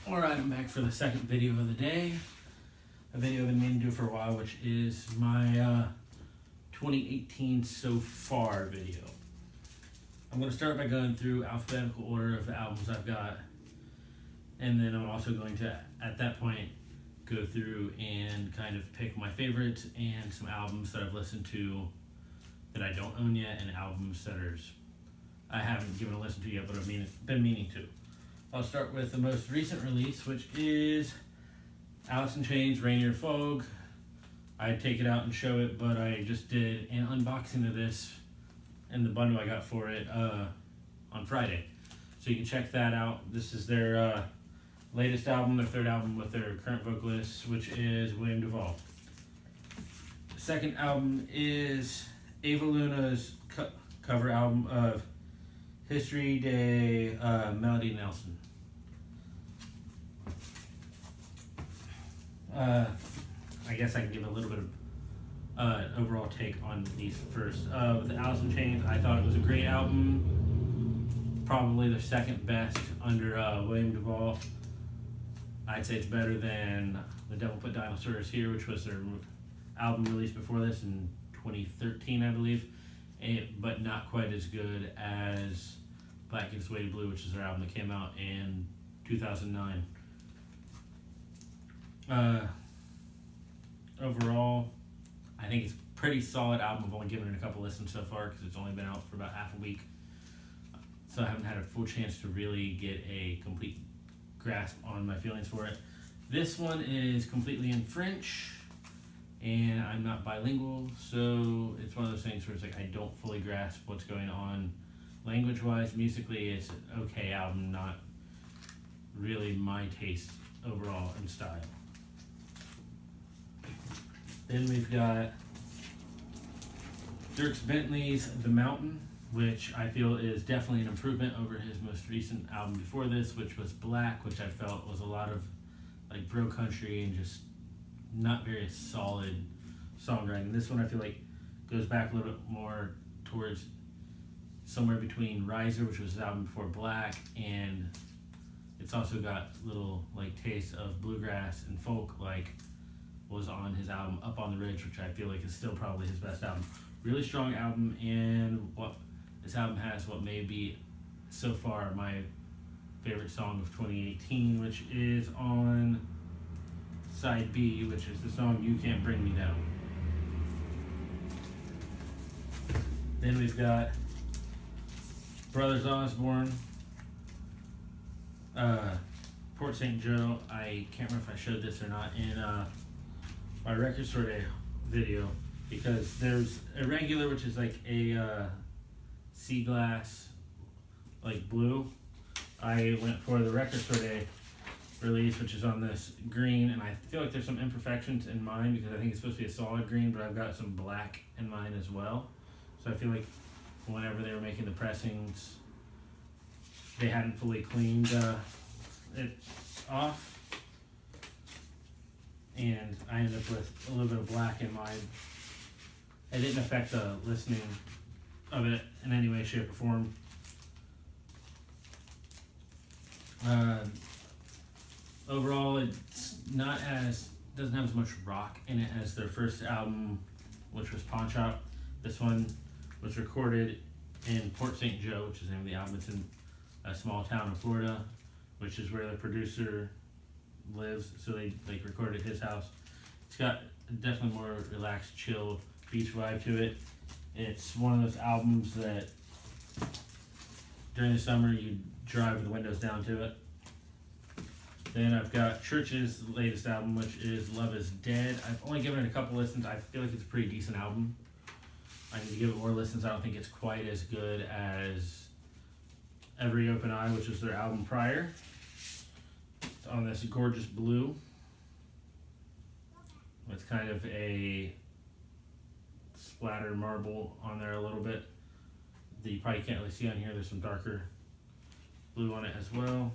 Alright, I'm back for the second video of the day. A video I've been meaning to do for a while, which is my 2018 so far video. I'm going to start by going through alphabetical order of the albums I've got. And then I'm also going to, at that point, go through and kind of pick my favorites and some albums that I've listened to that I don't own yet, and albums that I haven't given a listen to yet, but I've been meaning to. I'll start with the most recent release, which is Alice in Chains' Rainier Fog. I'd take it out and show it, but I just did an unboxing of this and the bundle I got for it on Friday. So you can check that out. This is their latest album, their third album with their current vocalist, which is William Duvall. The second album is Ava Luna's cover album of History de Melody Nelson. I guess I can give a little bit of overall take on these first. With the Alice in Chains, I thought it was a great album. Probably the second best under William Duvall. I'd say it's better than The Devil Put Dinosaurs Here, which was their album released before this in 2013, I believe. But not quite as good as Black Gets Way Blue, which is their album that came out in 2009. Overall, I think it's a pretty solid album. I've only given it a couple listens so far because it's only been out for about half a week. So I haven't had a full chance to really get a complete grasp on my feelings for it. This one is completely in French, and I'm not bilingual, so it's one of those things where it's like I don't fully grasp what's going on language-wise. Musically, it's an okay album, not really my taste overall in style. Then we've got Dierks Bentley's The Mountain, which I feel is definitely an improvement over his most recent album before this, which was Black, which I felt was a lot of like bro country and just not very solid songwriting. This one I feel like goes back a little bit more towards somewhere between Riser, which was his album before Black, and it's also got little like tastes of bluegrass and folk like was on his album Up on the Ridge, which I feel like is still probably his best album. Really strong album, and what this album has what may be so far my favorite song of 2018, which is on side B, which is the song You Can't Bring Me Down. Then we've got Brothers Osborne, Port St. Joe. I can't remember if I showed this or not in my Record Store Day video, because there's a regular, which is like a sea glass, like blue. I went for the Record Store Day release, which is on this green, and I feel like there's some imperfections in mine because I think it's supposed to be a solid green, but I've got some black in mine as well. So I feel like whenever they were making the pressings, they hadn't fully cleaned it off, and I ended up with a little bit of black in mine. It didn't affect the listening of it in any way, shape, or form. Overall, it's doesn't have as much rock in it as their first album, which was Pawn Shop. This one was recorded in Port St. Joe, which is the name of the album. It's in a small town in Florida, which is where the producer lives. So they recorded at his house. It's got definitely more relaxed, chill beach vibe to it. It's one of those albums that during the summer you drive with the windows down to it. Then I've got Chvrches' latest album, which is Love Is Dead. I've only given it a couple listens. I feel like it's a pretty decent album. I need to give it more listens. I don't think it's quite as good as Every Open Eye, which was their album prior. It's on this gorgeous blue. It's kind of a splattered marble on there a little bit that you probably can't really see on here. There's some darker blue on it as well.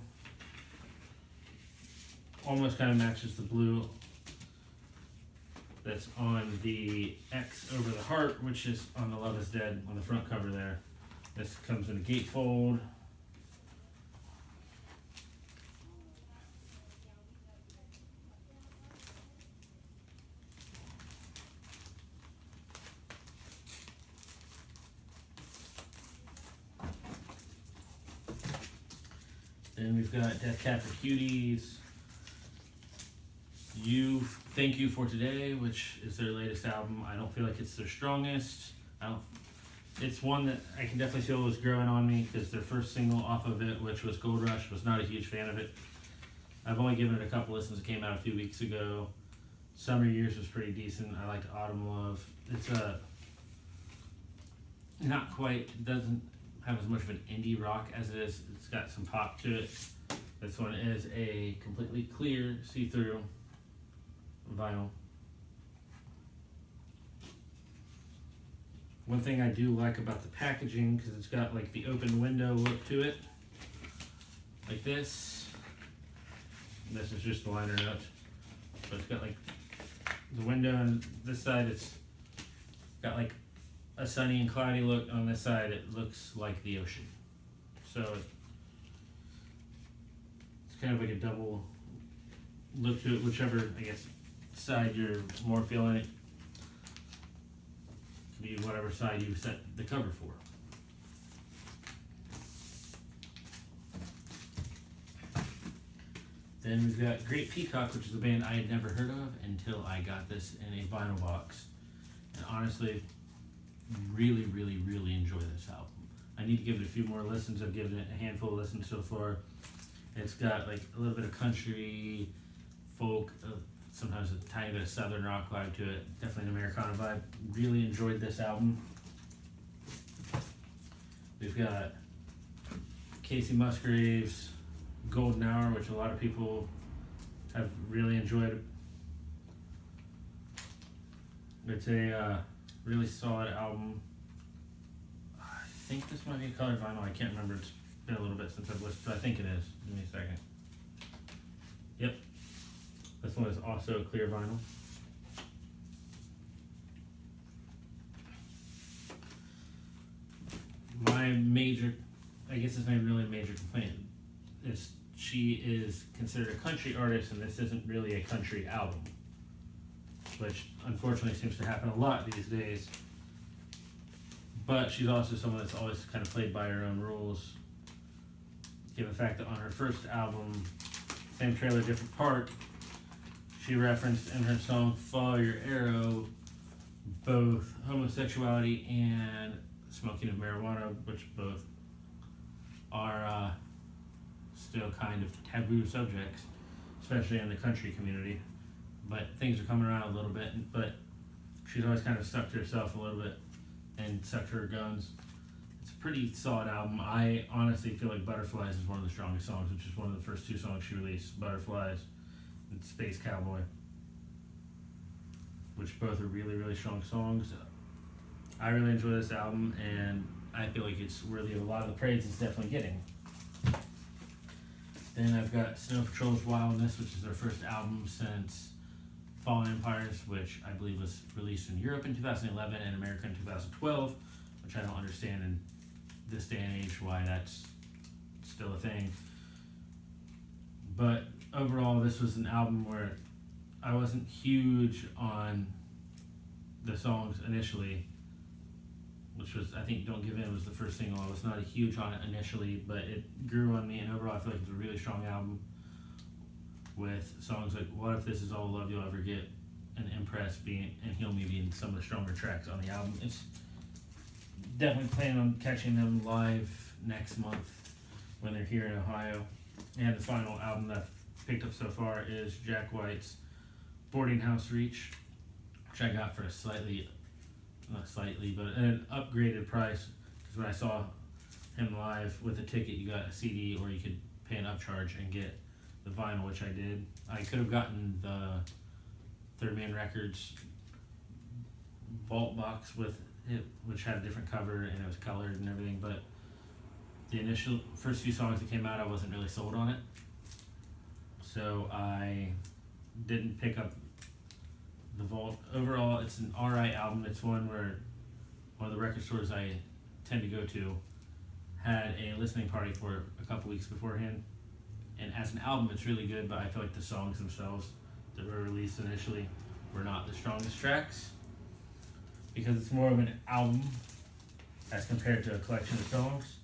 Almost kind of matches the blue that's on the X over the heart, which is on the Love Is Dead on the front cover there. This comes in a gatefold. Then we've got Death Cab for Cuties. Thank You for Today, which is their latest album. I don't feel like it's their strongest. It's one that I can definitely feel was growing on me because their first single off of it, which was Gold Rush, was not a huge fan of it. I've only given it a couple listens. It came out a few weeks ago. Summer Years was pretty decent. I liked Autumn Love. It's not quite, doesn't have as much of an indie rock as it is. It's got some pop to it. This one is a completely clear, see-through vinyl. One thing I do like about the packaging, because it's got like the open window look to it, like this. This is just the liner notes, but it's got like the window on this side. It's got like a sunny and cloudy look. On this side, it looks like the ocean. So it's kind of like a double look to it, whichever, I guess, side you're more feeling it. Could be whatever side you set the cover for. Then we've got Great Peacock, which is a band I had never heard of until I got this in a vinyl box. And honestly, really, really, really enjoy this album. I need to give it a few more listens. I've given it a handful of listens so far. It's got like a little bit of country, folk, sometimes a tiny bit of southern rock vibe to it. Definitely an Americana vibe. Really enjoyed this album. We've got Kacey Musgraves, Golden Hour, which a lot of people have really enjoyed. It's a really solid album. I think this might be a colored vinyl. I can't remember. It's been a little bit since I've listened, but I think it is. Give me a second. Yep. This one is also a clear vinyl. My major, I guess it's not really a major complaint, is she is considered a country artist, and this isn't really a country album, which unfortunately seems to happen a lot these days. But she's also someone that's always kind of played by her own rules, given the fact that on her first album, Same Trailer, Different Park, she referenced in her song Follow Your Arrow both homosexuality and smoking of marijuana, which both are still kind of taboo subjects, especially in the country community. But things are coming around a little bit, but she's always kind of stuck to herself a little bit and stuck to her guns. It's a pretty solid album. I honestly feel like Butterflies is one of the strongest songs, which is one of the first two songs she released, Butterflies and Space Cowboy, which both are really, really strong songs. I really enjoy this album, and I feel like it's worthy of a lot of the praise it's definitely getting. Then I've got Snow Patrol's Wildness, which is their first album since Fallen Empires, which I believe was released in Europe in 2011 and America in 2012, which I don't understand in this day and age why that's still a thing. But overall, this was an album where I wasn't huge on the songs initially, which was, I think Don't Give In was the first single. I was not a huge on it initially, but it grew on me, and overall I feel like it's a really strong album with songs like What If This Is All Love You'll Ever Get and Impress being, and Heal Me being some of the stronger tracks on the album. It's definitely planning on catching them live next month when they're here in Ohio. And the final album that I've picked up so far is Jack White's Boarding House Reach, which I got for a not slightly, but an upgraded price, because when I saw him live with a ticket, you got a CD or you could pay an upcharge and get the vinyl, which I did. I could have gotten the Third Man Records vault box with it, which had a different cover and it was colored and everything, but the first few songs that came out, I wasn't really sold on it, so I didn't pick up the vault. Overall, it's an alright album. It's one where one of the record stores I tend to go to had a listening party for a couple weeks beforehand, and as an album it's really good, but I feel like the songs themselves that were released initially were not the strongest tracks, because it's more of an album as compared to a collection of songs.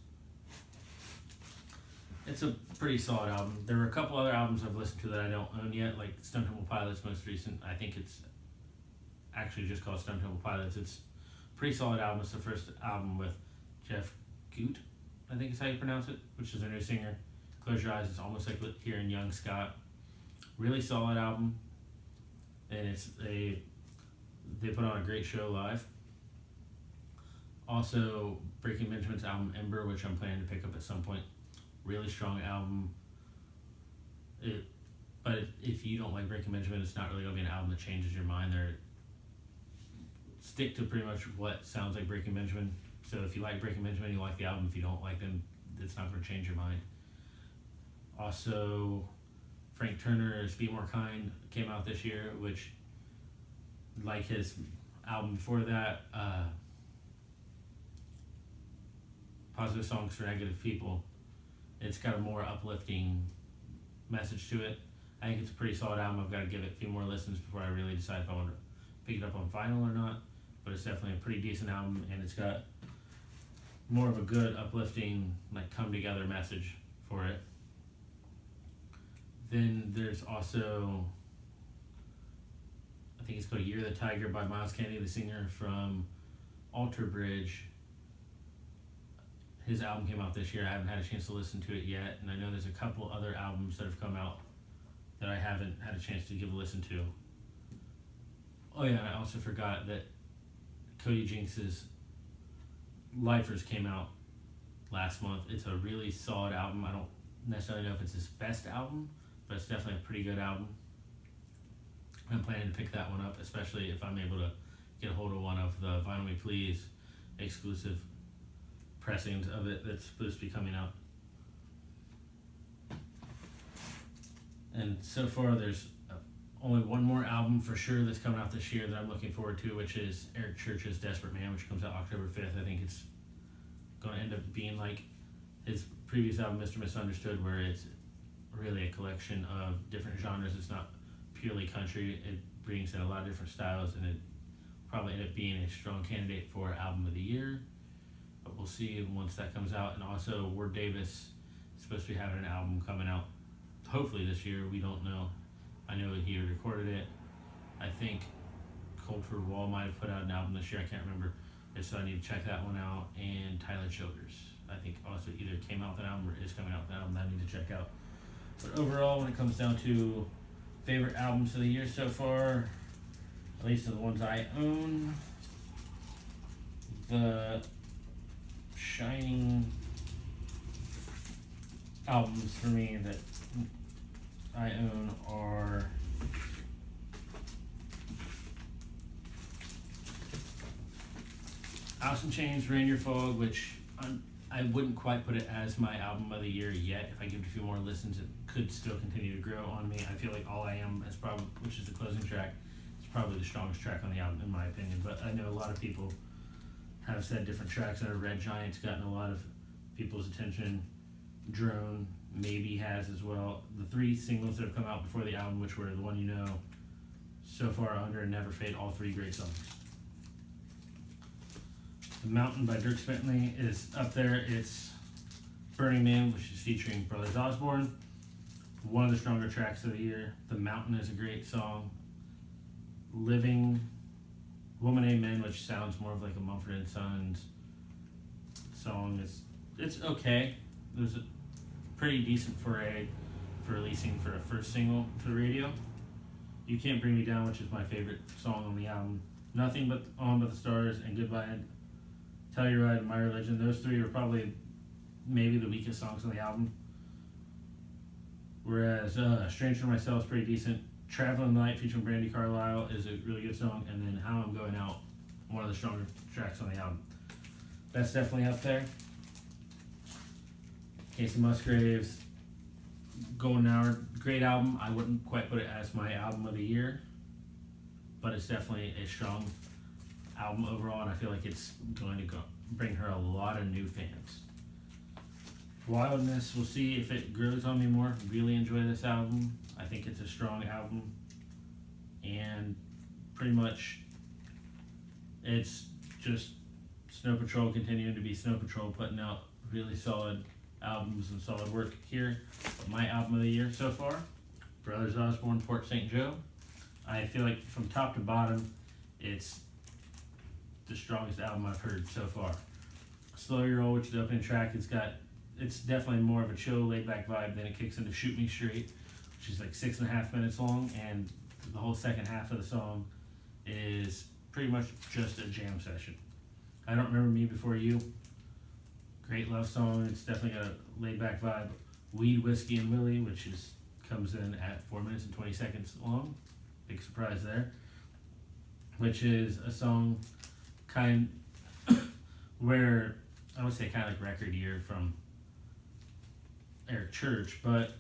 it's a pretty solid album. There were a couple other albums I've listened to that I don't own yet, like Stone Temple Pilots' most recent. I think it's actually just called Stone Temple Pilots. It's a pretty solid album. It's the first album with Jeff Coote, I think is how you pronounce it, which is their new singer. Close Your Eyes. It's almost like hearing Young Scott. Really solid album, and they put on a great show live. Also, Breaking Benjamin's album Ember, which I'm planning to pick up at some point. Really strong album. But if you don't like Breaking Benjamin, it's not really going to be an album that changes your mind. Stick to pretty much what sounds like Breaking Benjamin. So if you like Breaking Benjamin, you like the album. If you don't like them, it's not going to change your mind. Also, Frank Turner's Be More Kind came out this year, which, like his album before that, Positive Songs for Negative People, it's got a more uplifting message to it. I think it's a pretty solid album. I've got to give it a few more listens before I really decide if I want to pick it up on vinyl or not, but it's definitely a pretty decent album, and it's got more of a good, uplifting, like, come-together message for it. Then there's also, I think it's called Year of the Tiger by Miles Kennedy, the singer from Alter Bridge. His album came out this year. I haven't had a chance to listen to it yet, and I know there's a couple other albums that have come out that I haven't had a chance to give a listen to. Oh yeah, and I also forgot that Cody Jinks's Lifers came out last month. It's a really solid album. I don't necessarily know if it's his best album, but it's definitely a pretty good album. I'm planning to pick that one up, especially if I'm able to get a hold of one of the Vinyl Me Please exclusive pressings of it that's supposed to be coming out. And so far there's only one more album for sure that's coming out this year that I'm looking forward to, which is Eric Church's Desperate Man, which comes out October 5th. I think it's going to end up being like his previous album, Mr. Misunderstood, where it's really a collection of different genres. It's not purely country. It brings in a lot of different styles, and it probably end up being a strong candidate for Album of the Year. But we'll see once that comes out. And also, Ward Davis is supposed to be having an album coming out hopefully this year. We don't know. I know he recorded it. I think Colter Wall might have put out an album this year. I can't remember. So I need to check that one out. And Tyler Childers, I think, also either came out with an album or is coming out with an album that I need to check out. But overall, when it comes down to favorite albums of the year so far, at least of the ones I own, the shining albums for me that I own are Alice in Chains, Rainier Fog, which I wouldn't quite put it as my album of the year yet. If I give it a few more listens, it could still continue to grow on me. I feel like All I Am, is probably, which is the closing track, is probably the strongest track on the album in my opinion. But I know a lot of people have said different tracks. I know Red Giant's gotten a lot of people's attention. Drone maybe has as well. The three singles that have come out before the album, which were The One You Know, So Far Under, and Never Fade, all three great songs. The Mountain by Dierks Bentley is up there. It's Burning Man, which is featuring Brothers Osborne. One of the stronger tracks of the year. The Mountain is a great song. Living, Woman Amen, which sounds more of like a Mumford & Sons song. It's okay. It was a pretty decent foray for releasing for a first single to the radio. You Can't Bring Me Down, which is my favorite song on the album. Nothing But On But the Stars and Goodbye, Telluride, and My Religion. Those three are probably maybe the weakest songs on the album. Whereas Stranger to Myself is pretty decent. Traveling Light featuring Brandy Carlisle is a really good song. And then How I'm Going Out, one of the stronger tracks on the album. That's definitely up there. Kacey Musgraves, Golden Hour, great album. I wouldn't quite put it as my album of the year, but it's definitely a strong album overall, and I feel like it's going to bring her a lot of new fans. Wildness, we'll see if it grows on me more. Really enjoy this album. I think it's a strong album, and pretty much it's just Snow Patrol continuing to be Snow Patrol, putting out really solid albums and solid work here. But my album of the year so far, Brothers Osborne, Port St. Joe. I feel like from top to bottom, it's the strongest album I've heard so far. Slow Your Roll, which is the opening track, it's definitely more of a chill, laid-back vibe. Then it kicks into Shoot Me Straight, which is like 6.5 minutes long, and the whole second half of the song is pretty much just a jam session. I Don't Remember Me Before You, great love song. It's definitely got a laid-back vibe. Weed, Whiskey, and Willie, which comes in at 4 minutes and 20 seconds long. Big surprise there. Which is a song where I would say kind of like record year from Eric Church, but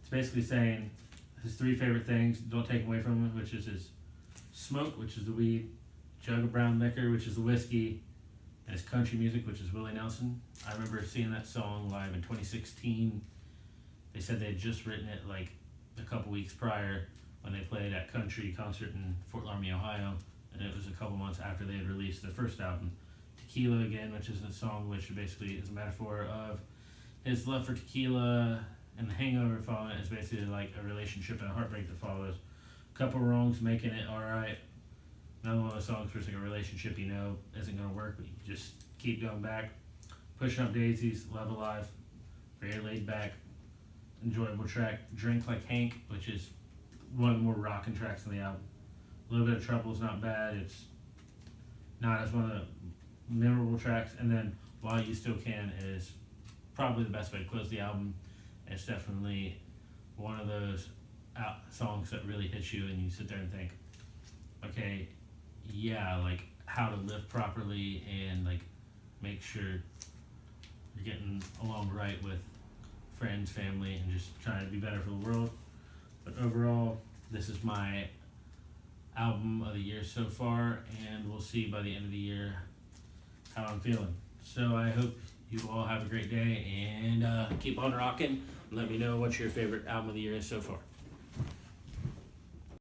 it's basically saying his 3 favorite things, don't take away from him, which is his smoke, which is the weed, jug of brown liquor, which is the whiskey, and his country music, which is Willie Nelson. I remember seeing that song live in 2016. They said they had just written it like a couple weeks prior when they played at Country concert in Fort Laramie, Ohio, and it was a couple months after they had released their first album. Tequila Again, which is a song which basically is a metaphor of his love for tequila, and the hangover following it is basically like a relationship and a heartbreak that follows. Couple Wrongs, Making It Alright. Another one of those songs where it's like a relationship isn't going to work, but you just keep going back. Pushing Up Daisies, Love Alive, very laid back, enjoyable track. Drink Like Hank, which is one of the more rocking tracks on the album. A Little Bit of Trouble is not bad. It's not as one of the memorable tracks. And then While You Still Can is probably the best way to close the album. It's definitely one of those songs that really hits you and you sit there and think, okay, yeah, like how to live properly and like make sure you're getting along right with friends, family, and just trying to be better for the world. But overall, this is my album of the year so far, and we'll see by the end of the year how I'm feeling. So I hope you all have a great day, and keep on rocking. Let me know what your favorite album of the year is so far.